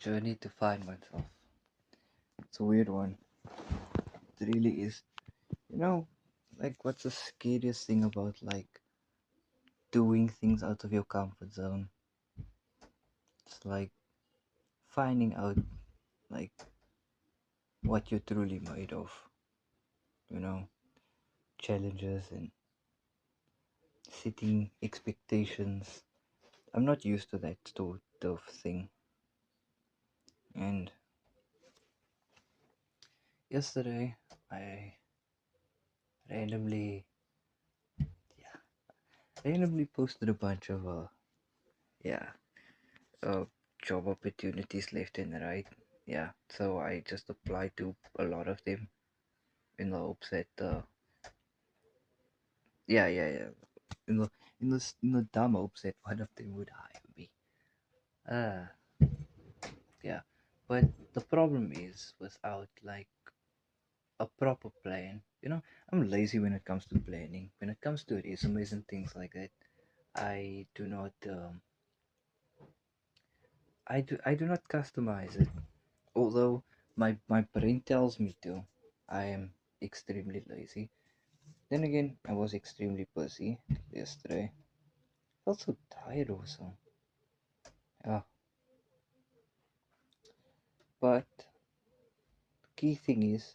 journey to find myself. It's a weird one. It really is. You know, what's the scariest thing about doing things out of your comfort zone? It's like finding out like what you're truly made of. You know, challenges and setting expectations. I'm not used to that sort of thing. And yesterday, I randomly, yeah, randomly posted a bunch of yeah, uh, job opportunities left and right. Yeah, so I just applied to a lot of them in the hopes that, yeah, in the dumb hopes that one of them would hire me. Uh, yeah, but the problem is without a proper plan. I'm lazy when it comes to planning. When it comes to resumes and things like that, I do not, I do not customize it. Although my brain tells me to, I am extremely lazy. Then again, I was extremely busy yesterday. Felt so tired also. Yeah, but the key thing is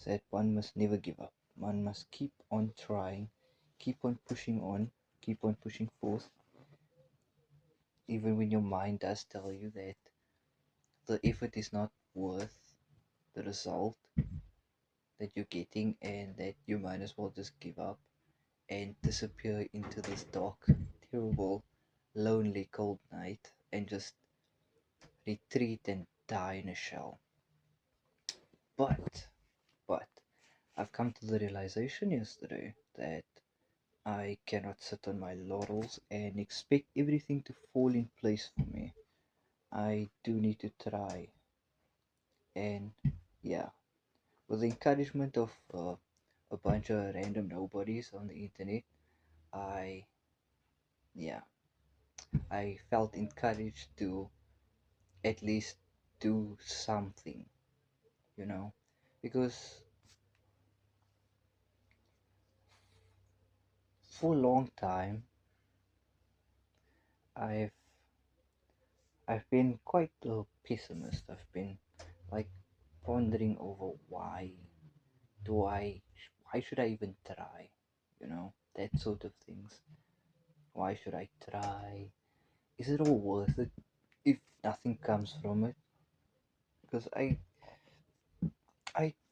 that one must never give up. One must keep on trying, keep on pushing on, keep on pushing forth, even when your mind does tell you that the effort is not worth the result that you're getting and that you might as well just give up and disappear into this dark, terrible, lonely, cold night and just retreat and die in a shell. But, but, I've come to the realization yesterday that I cannot sit on my laurels and expect everything to fall in place for me. I do need to try, and yeah, with the encouragement of a bunch of random nobodies on the internet, I yeah, I felt encouraged to at least do something, you know, because for a long time I've I've been quite a pessimist. I've been like pondering over do I why should I even try? That sort of things. Why should I try? Is it all worth it if nothing comes from it? Because I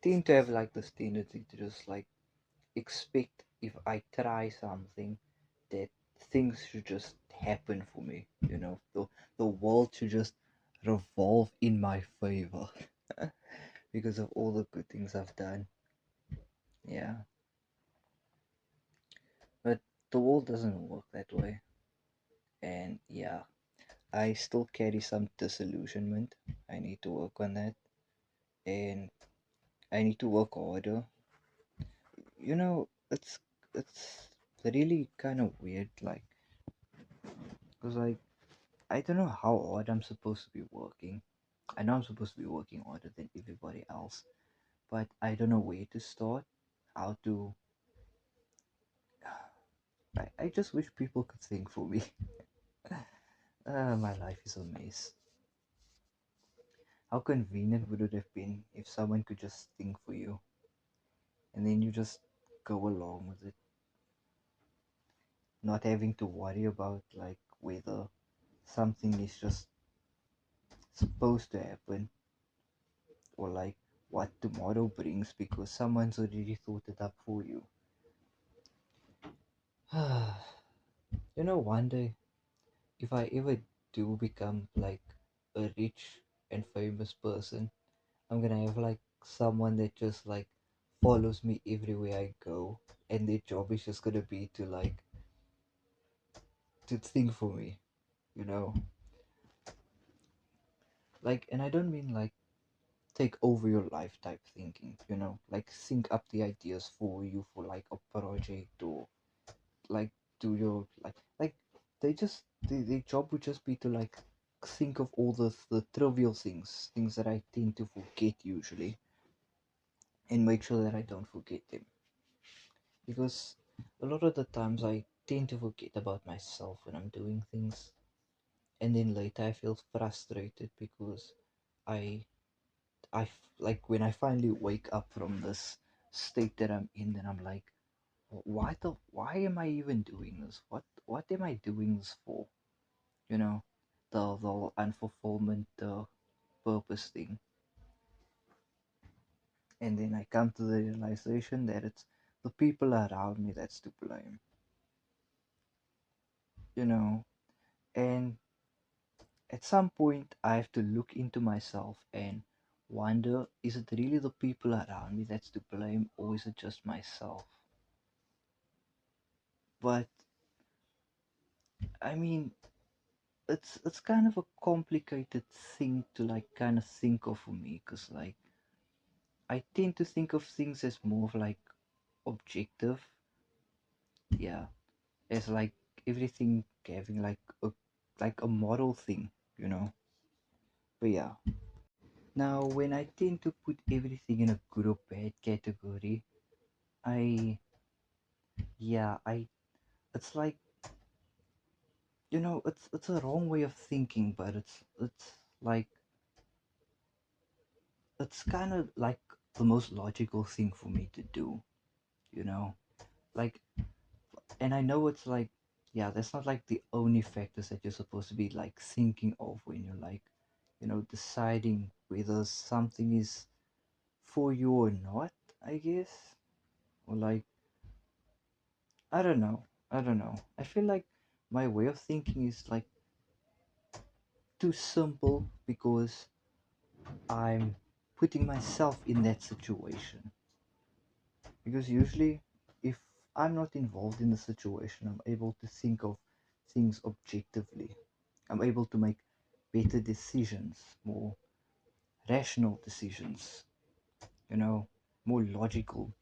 tend to have like this tendency to just expect if I try something that things should just happen for me. The world should just revolve in my favor because of all the good things I've done. Yeah, but the world doesn't work that way, and yeah, I still carry some disillusionment. I need to work on that, and I need to work harder. It's really kind of weird, because I don't know how hard I'm supposed to be working. I know I'm supposed to be working harder than everybody else, but I don't know where to start, how to. I just wish people could think for me. My life is a mess. How convenient would it have been if someone could just think for you and then you just go along with it, not having to worry about whether something is just supposed to happen or what tomorrow brings because someone's already thought it up for you. One day, if I ever do become a rich and famous person, I'm gonna have someone that just follows me everywhere I go, and their job is just gonna be to think for me, you know. And I don't mean take over your life type thinking, think up the ideas for you for a project or like do your like their job would just be to think of all the trivial things that I tend to forget usually, and make sure that I don't forget them. Because a lot of the times I tend to forget about myself when I'm doing things, and then later I feel frustrated because I like when I finally wake up from this state that I'm in, then I'm like, why am I even doing this? What am I doing this for? You know, the unfulfillment, the purpose thing. And then I come to the realization that it's the people around me that's to blame. You know, and at some point I have to look into myself and wonder, is it really the people around me that's to blame, or is it just myself? But I mean, it's kind of a complicated thing to like kind of think of for me, because like I tend to think of things as more of like objective, yeah, as like everything having like a moral thing, you know. But yeah, now when I tend to put everything in a good or bad category, I yeah I it's like, you know, it's a wrong way of thinking, but it's like it's kind of like the most logical thing for me to do, you know, like, and I know it's like, yeah, that's not like the only factors that you're supposed to be like thinking of when you're like, you know, deciding whether something is for you or not, I guess. Or like, I don't know, I feel like my way of thinking is like too simple because I'm putting myself in that situation. Because usually, if I'm not involved in the situation, I'm able to think of things objectively. I'm able to make better decisions, more rational decisions, you know, more logical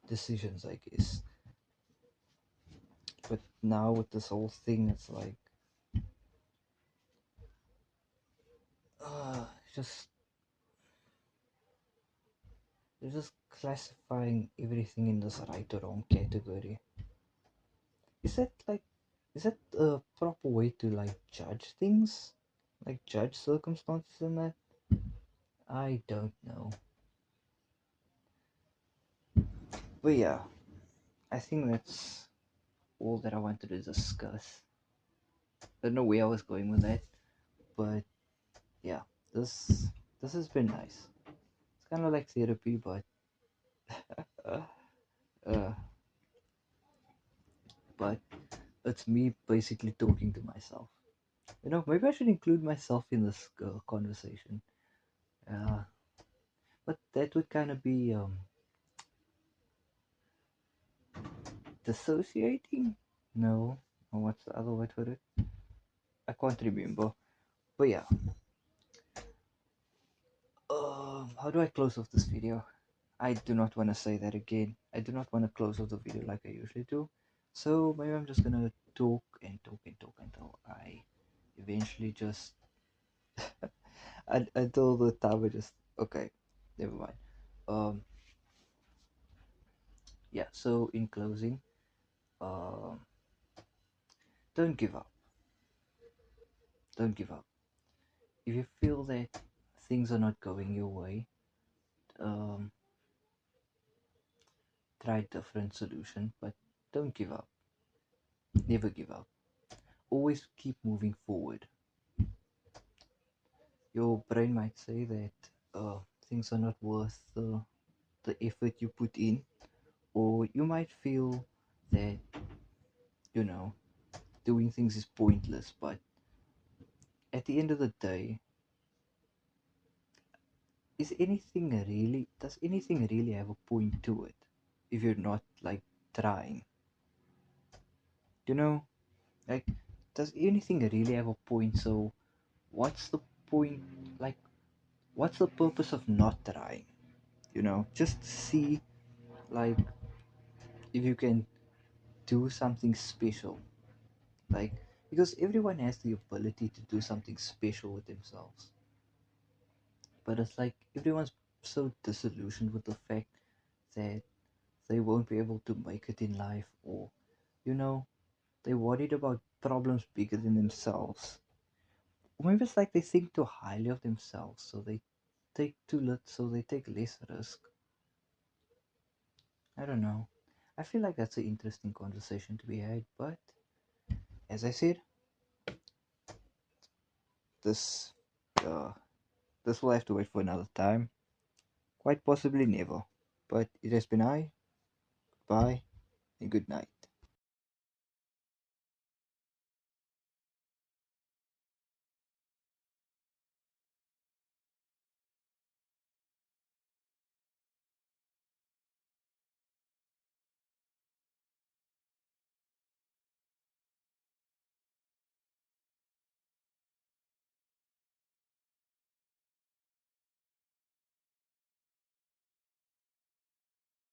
decisions, I guess. But now with this whole thing, it's like, just you're just classifying everything in this right or wrong category. Is that like, is that a proper way to like judge things? Like judge circumstances and that? I don't know. But yeah, I think that's all that I wanted to discuss. I don't know where I was going with that, but yeah, this has been nice. It's kind of like therapy, but uh, uh, but it's me basically talking to myself. You know, maybe I should include myself in this conversation. Uh, but that would kind of be dissociating. No, or what's the other word for it? I can't remember. But yeah, how do I close off this video? I do not want to say that again. I do not want to close off the video like I usually do. So maybe I'm just gonna talk and talk and talk until I eventually just until the time I just okay, never mind. Um, yeah. So in closing, um, don't give up. Don't give up. If you feel that things are not going your way, um, try a different solution, but don't give up. Never give up. Always keep moving forward. Your brain might say that things are not worth the effort you put in, or you might feel that, you know, doing things is pointless, but at the end of the day, does anything really have a point to it if you're not like trying? You know, like, does anything really have a point? So what's the point? Like, what's the purpose of not trying? You know, just see like if you can do something special. Like because everyone has the ability to do something special with themselves. But it's like everyone's so disillusioned with the fact that they won't be able to make it in life, or you know, they're worried about problems bigger than themselves. Or maybe it's like they think too highly of themselves, so they take too little, so they take less risk. I don't know. I feel like that's an interesting conversation to be had, but as I said, this uh, this will have to wait for another time, quite possibly never. But it has been I. Bye and good night.